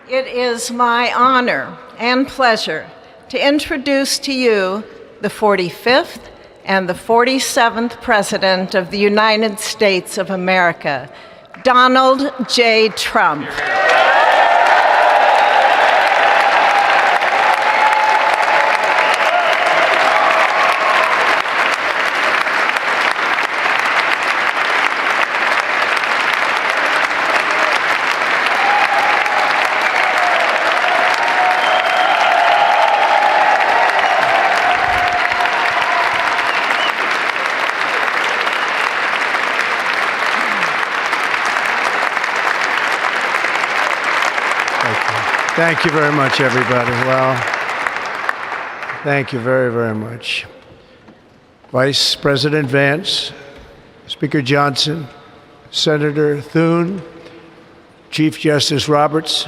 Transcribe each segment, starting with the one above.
It is my honor and pleasure to introduce to you the 45th and the 47th President of the United States of America, Donald J. Trump. Thank you very much, everybody. Well, thank you very, very much. Vice President Vance, Speaker Johnson, Senator Thune, Chief Justice Roberts,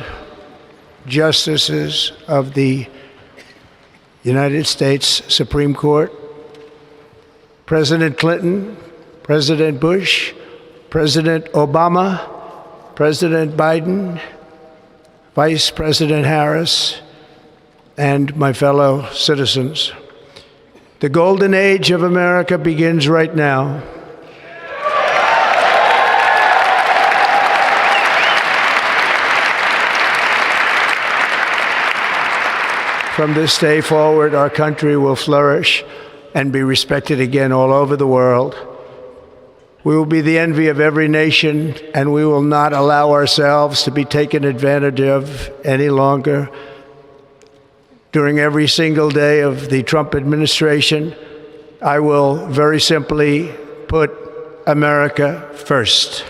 Justices of the United States Supreme Court, President Clinton, President Bush, President Obama, President Biden, Vice President Harris, and my fellow citizens. The golden age of America begins right now. From this day forward, our country will flourish and be respected again all over the world. We will be the envy of every nation, and we will not allow ourselves to be taken advantage of any longer. During every single day of the Trump administration, I will very simply put America first.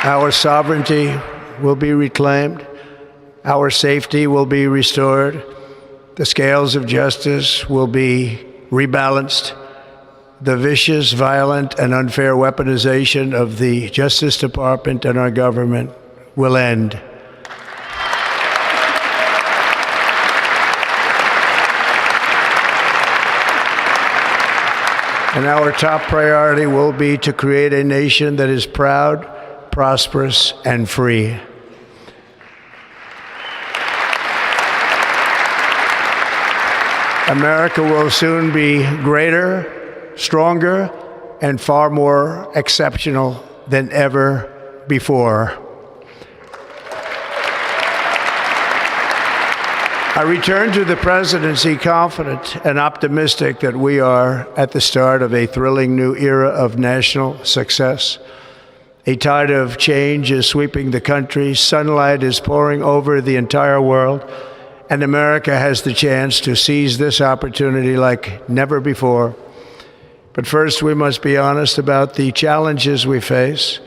Our sovereignty will be reclaimed. Our safety will be restored. The scales of justice will be rebalanced. The vicious, violent, and unfair weaponization of the Justice Department and our government will end. And our top priority will be to create a nation that is proud, prosperous, and free. America will soon be greater, stronger, and far more exceptional than ever before. I return to the presidency confident and optimistic that we are at the start of a thrilling new era of national success. A tide of change is sweeping the country. Sunlight is pouring over the entire world. And America has the chance to seize this opportunity like never before. But first, we must be honest about the challenges we face.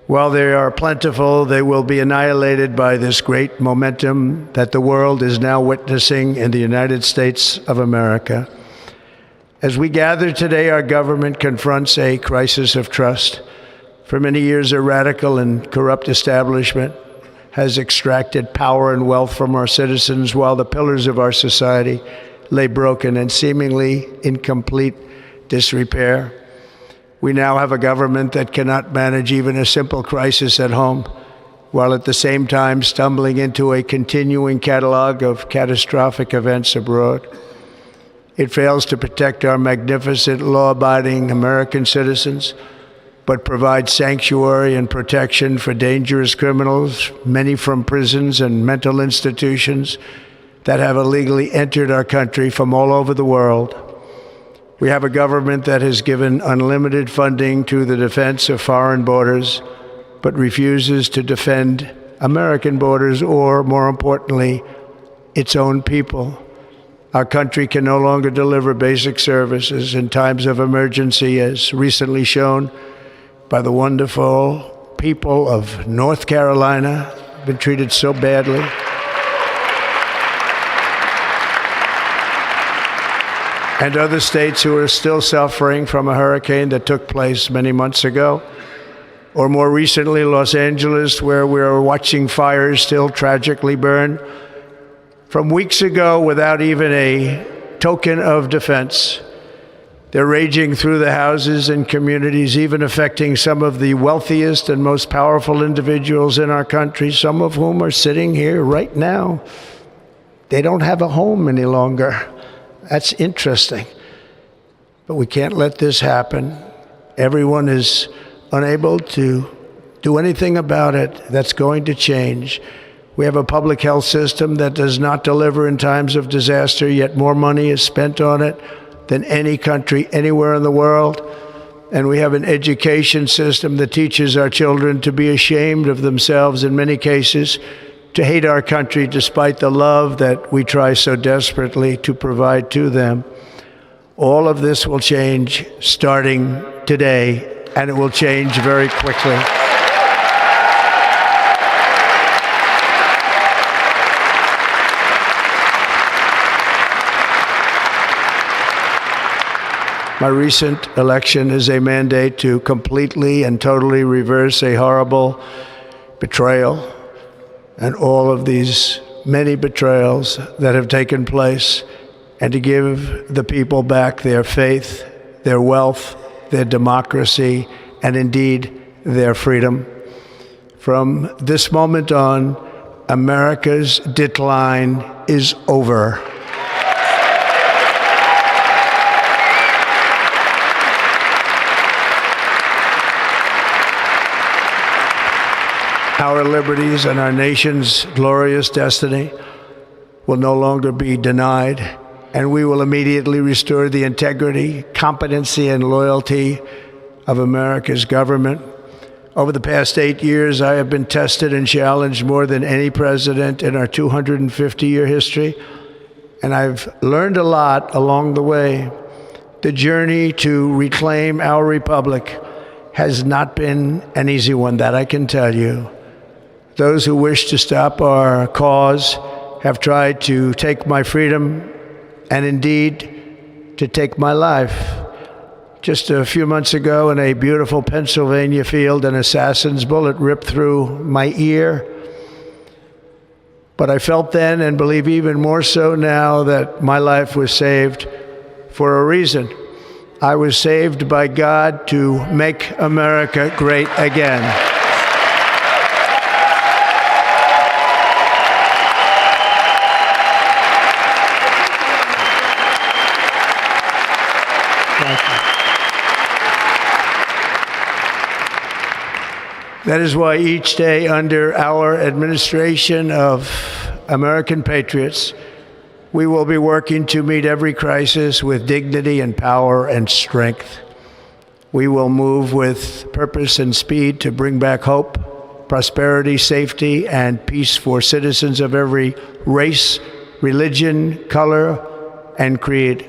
While they are plentiful, they will be annihilated by this great momentum that the world is now witnessing in the United States of America. As we gather today, our government confronts a crisis of trust. For many years, a radical and corrupt establishment has extracted power and wealth from our citizens while the pillars of our society lay broken and seemingly in complete disrepair. We now have a government that cannot manage even a simple crisis at home, while at the same time stumbling into a continuing catalog of catastrophic events abroad. It fails to protect our magnificent, law-abiding American citizens, but provides sanctuary and protection for dangerous criminals, many from prisons and mental institutions that have illegally entered our country from all over the world. We have a government that has given unlimited funding to the defense of foreign borders, but refuses to defend American borders or, more importantly, its own people. Our country can no longer deliver basic services in times of emergency, as recently shown by the wonderful people of North Carolina, been treated so badly. And other states who are still suffering from a hurricane that took place many months ago. Or more recently, Los Angeles, where we are watching fires still tragically burn from weeks ago without even a token of defense. They're raging through the houses and communities, even affecting some of the wealthiest and most powerful individuals in our country, some of whom are sitting here right now. They don't have a home any longer. That's interesting. But we can't let this happen. Everyone is unable to do anything about it. That's going to change. We have a public health system that does not deliver in times of disaster, yet more money is spent on it than any country anywhere in the world. And we have an education system that teaches our children to be ashamed of themselves in many cases, to hate our country despite the love that we try so desperately to provide to them. All of this will change starting today, and it will change very quickly. My recent election is a mandate to completely and totally reverse a horrible betrayal and all of these many betrayals that have taken place, and to give the people back their faith, their wealth, their democracy, and indeed their freedom. From this moment on, America's decline is over. Our liberties and our nation's glorious destiny will no longer be denied, and we will immediately restore the integrity, competency, and loyalty of America's government. Over the past 8 years, I have been tested and challenged more than any president in our 250-year history, and I've learned a lot along the way. The journey to reclaim our republic has not been an easy one, that I can tell you. Those who wish to stop our cause have tried to take my freedom and indeed to take my life. Just a few months ago in a beautiful Pennsylvania field, an assassin's bullet ripped through my ear. But I felt then, and believe even more so now, that my life was saved for a reason. I was saved by God to make America great again. That is why each day under our administration of American patriots, we will be working to meet every crisis with dignity and power and strength. We will move with purpose and speed to bring back hope, prosperity, safety, and peace for citizens of every race, religion, color, and creed.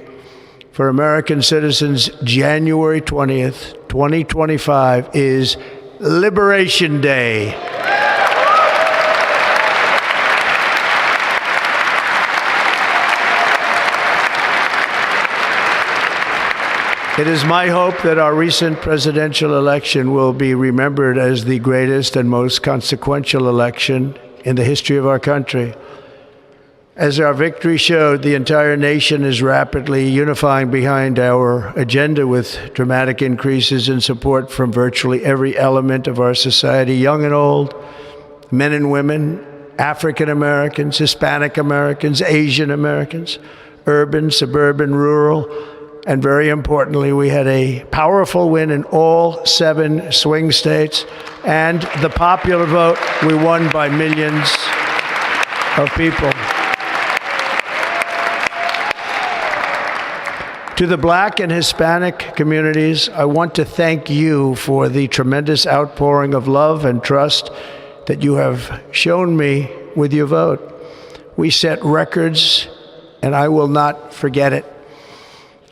For American citizens, January 20th, 2025 is Liberation Day. It is my hope that our recent presidential election will be remembered as the greatest and most consequential election in the history of our country. As our victory showed, the entire nation is rapidly unifying behind our agenda with dramatic increases in support from virtually every element of our society, young and old, men and women, African Americans, Hispanic Americans, Asian Americans, urban, suburban, rural, and very importantly, we had a powerful win in all 7 swing states, and the popular vote, we won by millions of people. To the Black and Hispanic communities, I want to thank you for the tremendous outpouring of love and trust that you have shown me with your vote. We set records, and I will not forget it.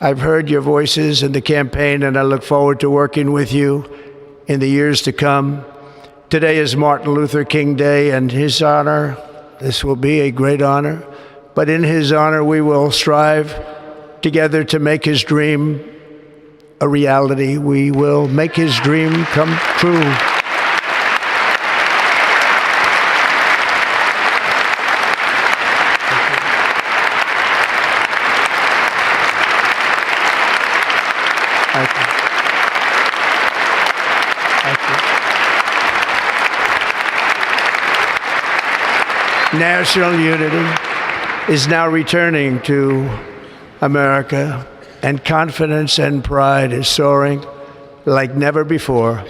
I've heard your voices in the campaign, and I look forward to working with you in the years to come. Today is Martin Luther King Day, and his honor, this will be a great honor, but in his honor we will strive together to make his dream a reality. We will make his dream come true. Thank you. Thank you. National unity is now returning to America, and confidence and pride is soaring like never before.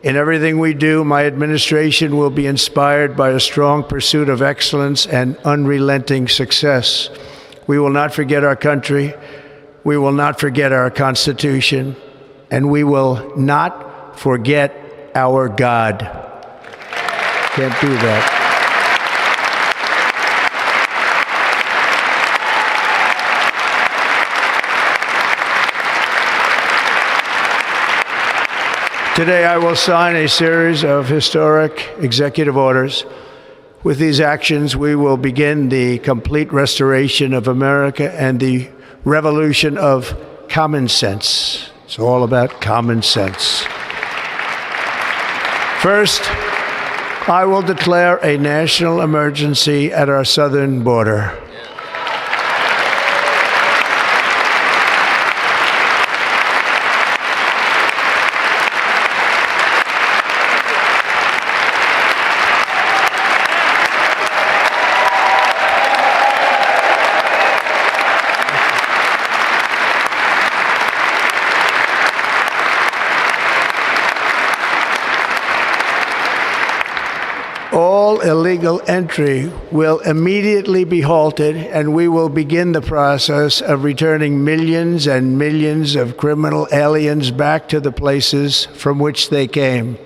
In everything we do, my administration will be inspired by a strong pursuit of excellence and unrelenting success. We will not forget our country, we will not forget our Constitution, and we will not forget our God. Can't do that. Today, I will sign a series of historic executive orders. With these actions, we will begin the complete restoration of America and the revolution of common sense. It's all about common sense. First, I will declare a national emergency at our southern border. All illegal entry will immediately be halted, and we will begin the process of returning millions and millions of criminal aliens back to the places from which they came.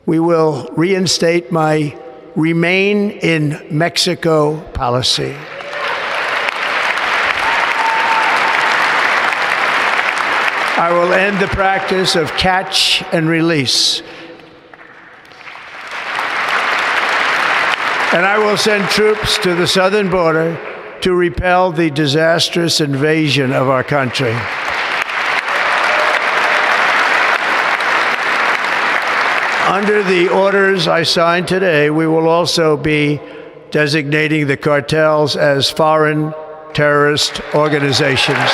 We will reinstate my Remain in Mexico policy. I will end the practice of catch and release. And I will send troops to the southern border to repel the disastrous invasion of our country. Under the orders I signed today, we will also be designating the cartels as foreign terrorist organizations.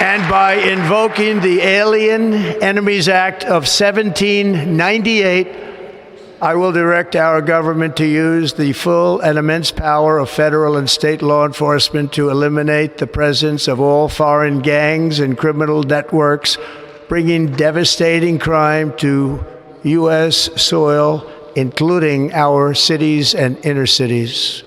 And by invoking the Alien Enemies Act of 1798, I will direct our government to use the full and immense power of federal and state law enforcement to eliminate the presence of all foreign gangs and criminal networks, bringing devastating crime to U.S. soil, including our cities and inner cities.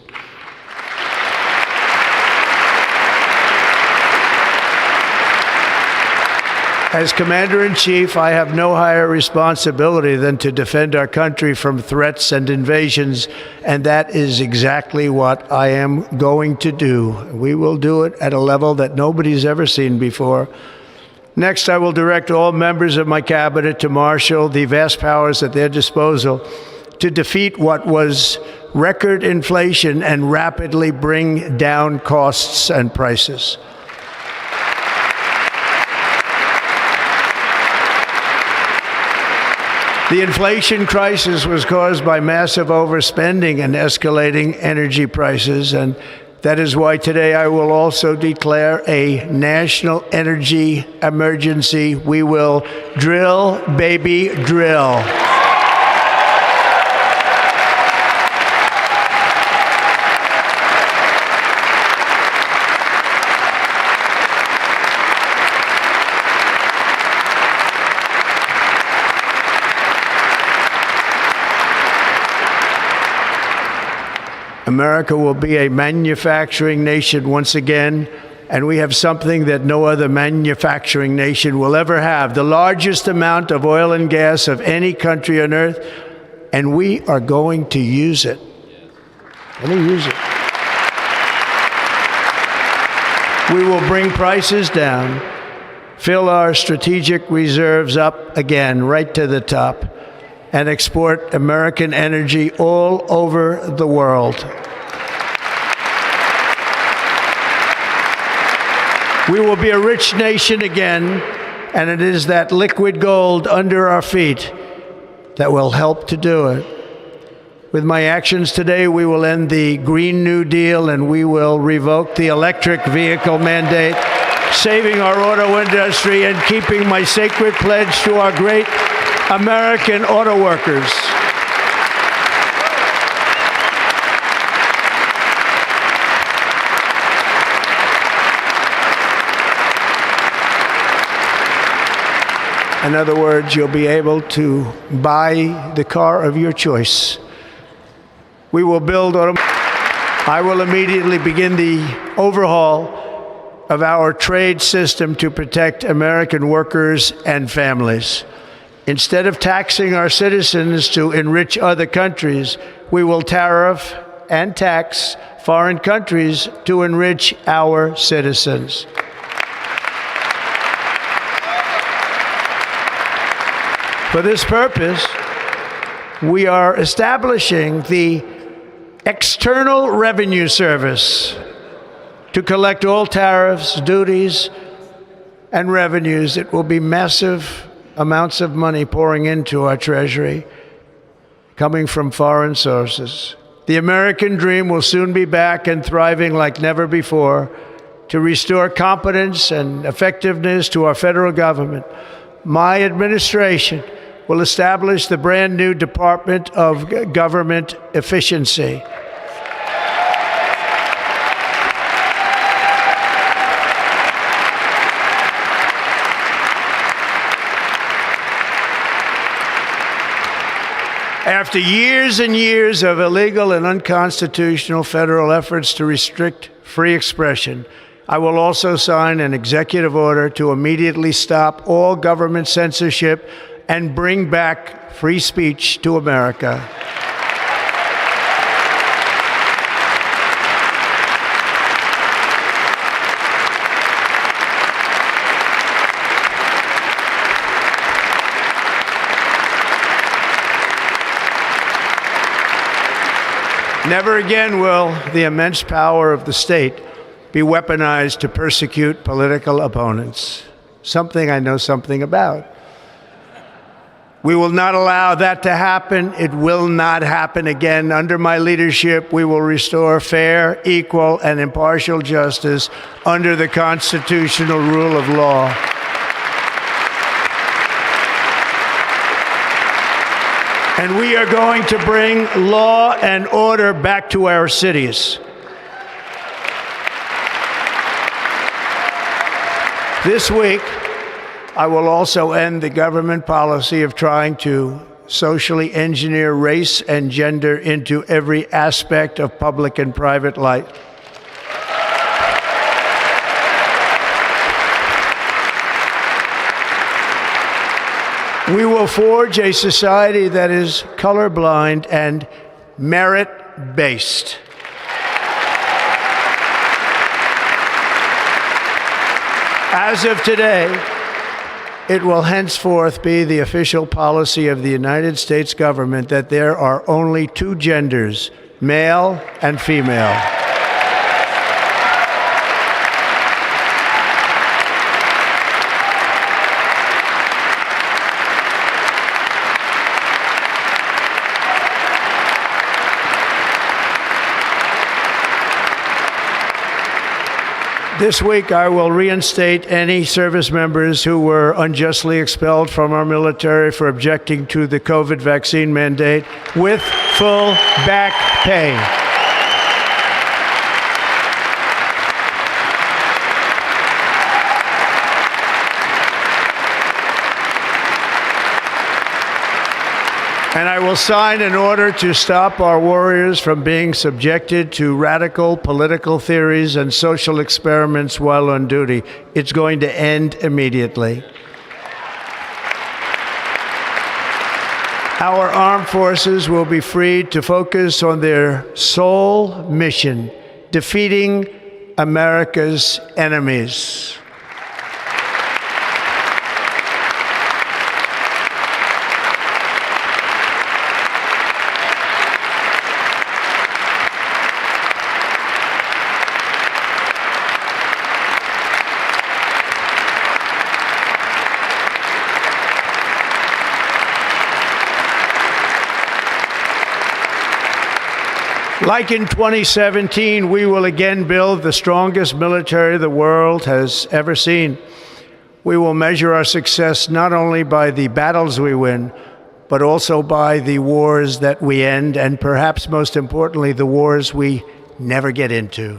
As Commander-in-Chief, I have no higher responsibility than to defend our country from threats and invasions, and that is exactly what I am going to do. We will do it at a level that nobody's ever seen before. Next, I will direct all members of my cabinet to marshal the vast powers at their disposal to defeat what was record inflation and rapidly bring down costs and prices. The inflation crisis was caused by massive overspending and escalating energy prices, and that is why today I will also declare a national energy emergency. We will drill, baby, drill. America will be a manufacturing nation once again, and we have something that no other manufacturing nation will ever have, the largest amount of oil and gas of any country on earth, and we are going to use it. We will bring prices down, fill our strategic reserves up again, right to the top, and export American energy all over the world. We will be a rich nation again, and it is that liquid gold under our feet that will help to do it. With my actions today, we will end the Green New Deal and we will revoke the electric vehicle mandate, saving our auto industry and keeping my sacred pledge to our great American auto workers. In other words, you'll be able to buy the car of your choice. We will build I will immediately begin the overhaul of our trade system to protect American workers and families. Instead of taxing our citizens to enrich other countries, we will tariff and tax foreign countries to enrich our citizens. For this purpose, we are establishing the External Revenue Service to collect all tariffs, duties, and revenues. It will be massive amounts of money pouring into our treasury, coming from foreign sources. The American dream will soon be back and thriving like never before to restore competence and effectiveness to our federal government. My administration will establish the brand new Department of Government Efficiency. After years and years of illegal and unconstitutional federal efforts to restrict free expression, I will also sign an executive order to immediately stop all government censorship and bring back free speech to America. Never again will the immense power of the state be weaponized to persecute political opponents, something I know something about. We will not allow that to happen. It will not happen again. Under my leadership, we will restore fair, equal, and impartial justice under the constitutional rule of law. And we are going to bring law and order back to our cities. This week, I will also end the government policy of trying to socially engineer race and gender into every aspect of public and private life. We will forge a society that is colorblind and merit-based. As of today, it will henceforth be the official policy of the United States government that there are only two genders, male and female. This week, I will reinstate any service members who were unjustly expelled from our military for objecting to the COVID vaccine mandate with full back pay. And I will sign an order to stop our warriors from being subjected to radical political theories and social experiments while on duty. It's going to end immediately. Our armed forces will be freed to focus on their sole mission, defeating America's enemies. Like in 2017, we will again build the strongest military the world has ever seen. We will measure our success not only by the battles we win, but also by the wars that we end, and perhaps most importantly, the wars we never get into.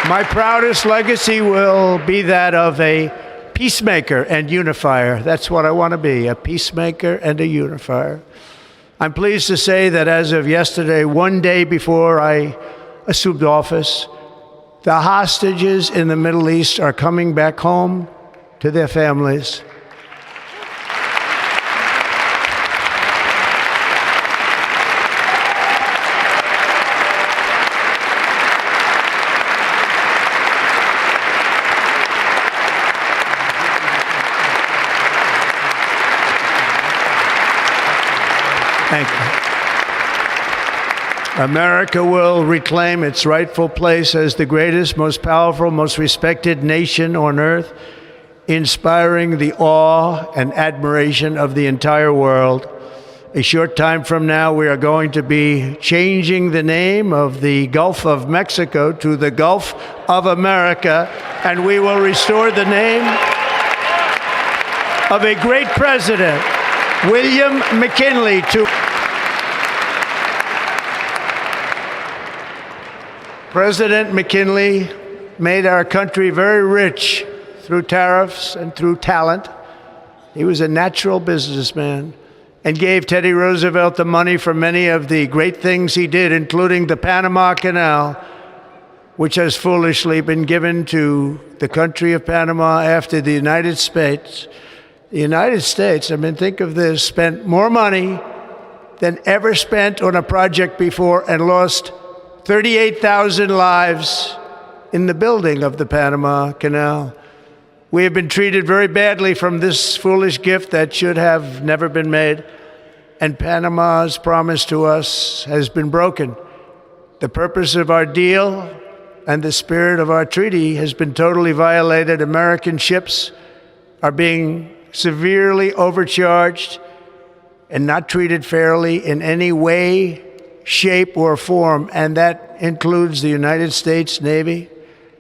My proudest legacy will be that of a peacemaker and unifier. That's what I want to be, a peacemaker and a unifier. I'm pleased to say that as of yesterday, one day before I assumed office, the hostages in the Middle East are coming back home to their families. Thank you. America will reclaim its rightful place as the greatest, most powerful, most respected nation on earth, inspiring the awe and admiration of the entire world. A short time from now, we are going to be changing the name of the Gulf of Mexico to the Gulf of America, and we will restore the name of a great president, William McKinley, to President McKinley made our country very rich through tariffs and through talent. He was a natural businessman and gave Teddy Roosevelt the money for many of the great things he did, including the Panama Canal, which has foolishly been given to the country of Panama after the United States. The United States, I mean, think of this, spent more money than ever spent on a project before and lost 38,000 lives in the building of the Panama Canal. We have been treated very badly from this foolish gift that should have never been made, and Panama's promise to us has been broken. The purpose of our deal and the spirit of our treaty has been totally violated. American ships are being severely overcharged and not treated fairly in any way, shape, or form, and that includes the United States Navy.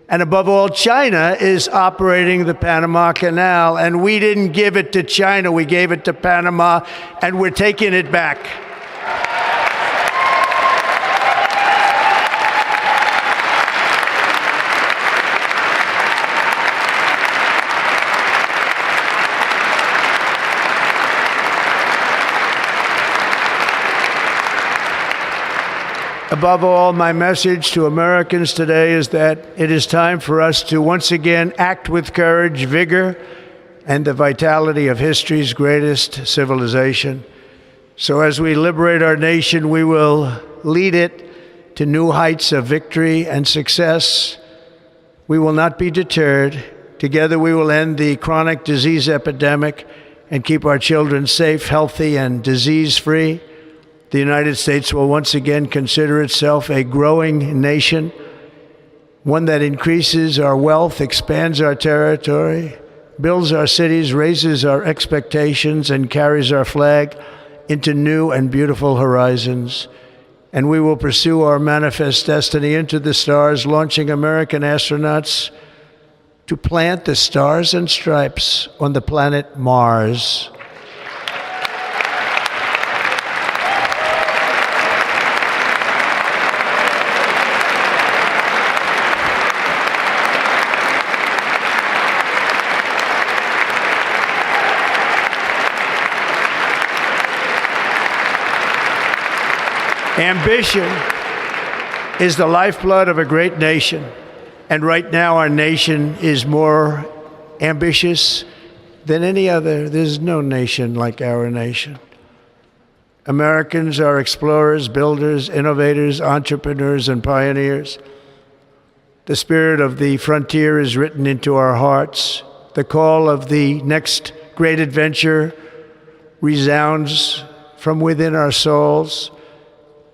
And above all, China is operating the Panama Canal, and we didn't give it to China, we gave it to Panama, and we're taking it back. Above all, my message to Americans today is that it is time for us to once again act with courage, vigor, and the vitality of history's greatest civilization. So as we liberate our nation, we will lead it to new heights of victory and success. We will not be deterred. Together we will end the chronic disease epidemic and keep our children safe, healthy, and disease-free. The United States will once again consider itself a growing nation, one that increases our wealth, expands our territory, builds our cities, raises our expectations, and carries our flag into new and beautiful horizons. And we will pursue our manifest destiny into the stars, launching American astronauts to plant the stars and stripes on the planet Mars. Ambition is the lifeblood of a great nation, and right now our nation is more ambitious than any other. There's no nation like our nation. Americans are explorers, builders, innovators, entrepreneurs, and pioneers. The spirit of the frontier is written into our hearts. The call of the next great adventure resounds from within our souls.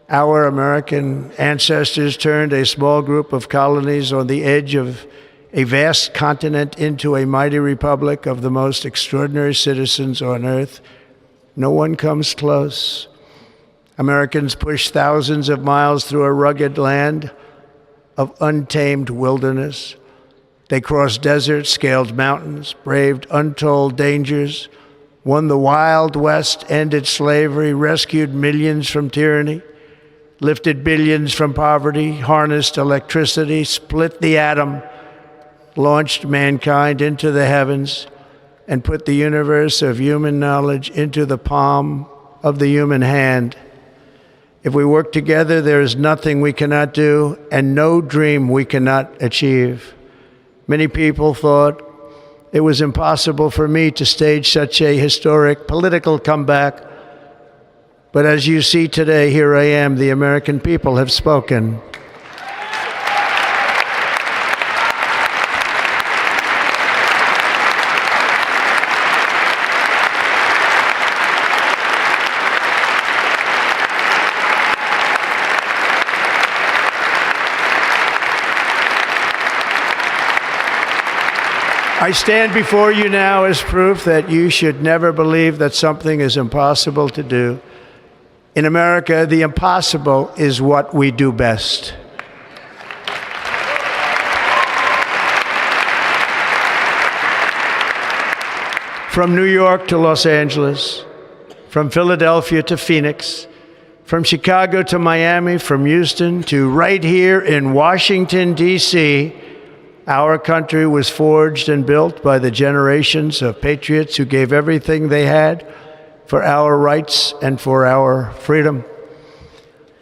Our American ancestors turned a small group of colonies on the edge of a vast continent into a mighty republic of the most extraordinary citizens on earth. No one comes close. Americans pushed thousands of miles through a rugged land of untamed wilderness. They crossed deserts, scaled mountains, braved untold dangers, won the Wild West, ended slavery, rescued millions from tyranny, lifted billions from poverty, harnessed electricity, split the atom, launched mankind into the heavens, and put the universe of human knowledge into the palm of the human hand. If we work together, there is nothing we cannot do and no dream we cannot achieve. Many people thought it was impossible for me to stage such a historic political comeback. But as you see today, here I am. The American people have spoken. I stand before you now as proof that you should never believe that something is impossible to do. In America, the impossible is what we do best. From New York to Los Angeles, from Philadelphia to Phoenix, from Chicago to Miami, from Houston to right here in Washington, D.C., our country was forged and built by the generations of patriots who gave everything they had for our rights and for our freedom.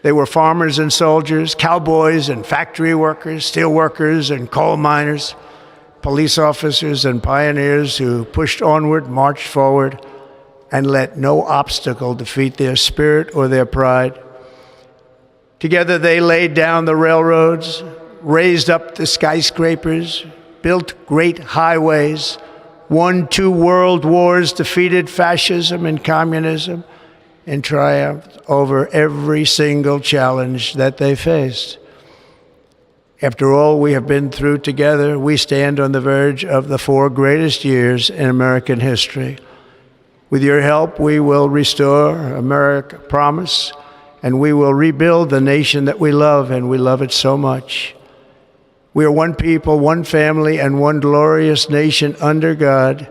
They were farmers and soldiers, cowboys and factory workers, steel workers and coal miners, police officers and pioneers who pushed onward, marched forward, and let no obstacle defeat their spirit or their pride. Together they laid down the railroads, raised up the skyscrapers, built great highways, won 2 world wars, defeated fascism and communism, and triumphed over every single challenge that they faced. After all we have been through together, we stand on the verge of the 4 greatest years in American history. With your help, we will restore America, promise, and we will rebuild the nation that we love, and we love it so much. We are one people, one family, and one glorious nation under God.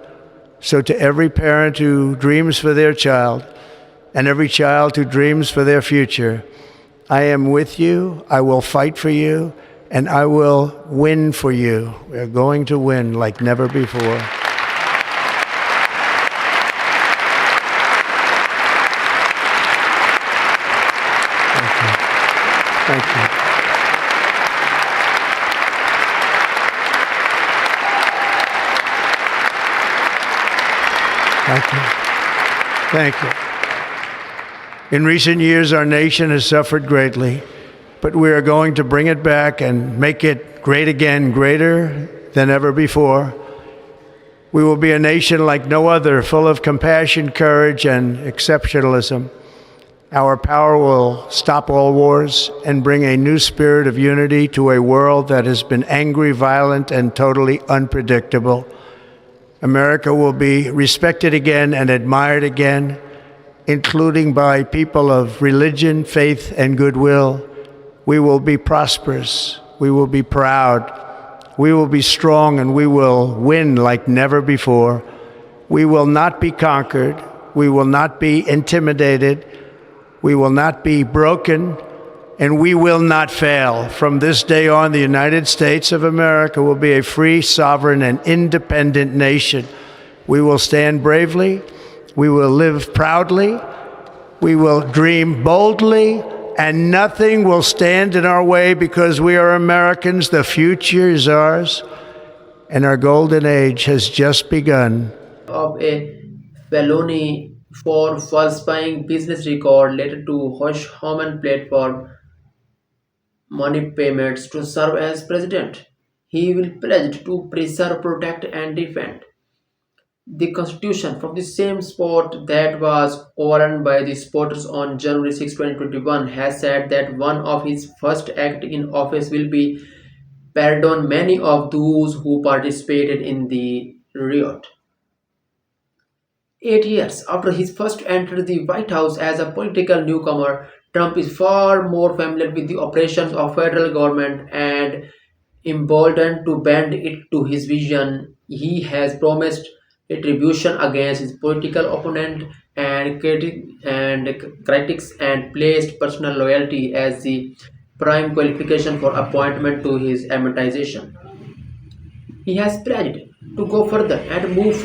So to every parent who dreams for their child, and every child who dreams for their future, I am with you, I will fight for you, and I will win for you. We are going to win like never before. Thank you. Thank you. Thank you. In recent years, our nation has suffered greatly, but we are going to bring it back and make it great again, greater than ever before. We will be a nation like no other, full of compassion, courage, and exceptionalism. Our power will stop all wars and bring a new spirit of unity to a world that has been angry, violent, and totally unpredictable. America will be respected again and admired again, including by people of religion, faith, and goodwill. We will be prosperous. We will be proud. We will be strong, and we will win like never before. We will not be conquered. We will not be intimidated. We will not be broken, and we will not fail. From this day on, the United States of America will be a free, sovereign, and independent nation. We will stand bravely. We will live proudly. We will dream boldly, and nothing will stand in our way because we are Americans. The future is ours, and our golden age has just begun. Of a felony for falsifying business record later to Hush Homan platform money payments to serve as president. He will pledge to preserve, protect, and defend the Constitution from the same sport that was overrun by the supporters on January 6, 2021 has said that one of his first acts in office will be pardon many of those who participated in the riot. 8 years after he first entered the White House as a political newcomer, Trump is far more familiar with the operations of federal government and emboldened to bend it to his vision. He has promised retribution against his political opponent and critics and placed personal loyalty as the prime qualification for appointment to his administration. He has pledged to go further and move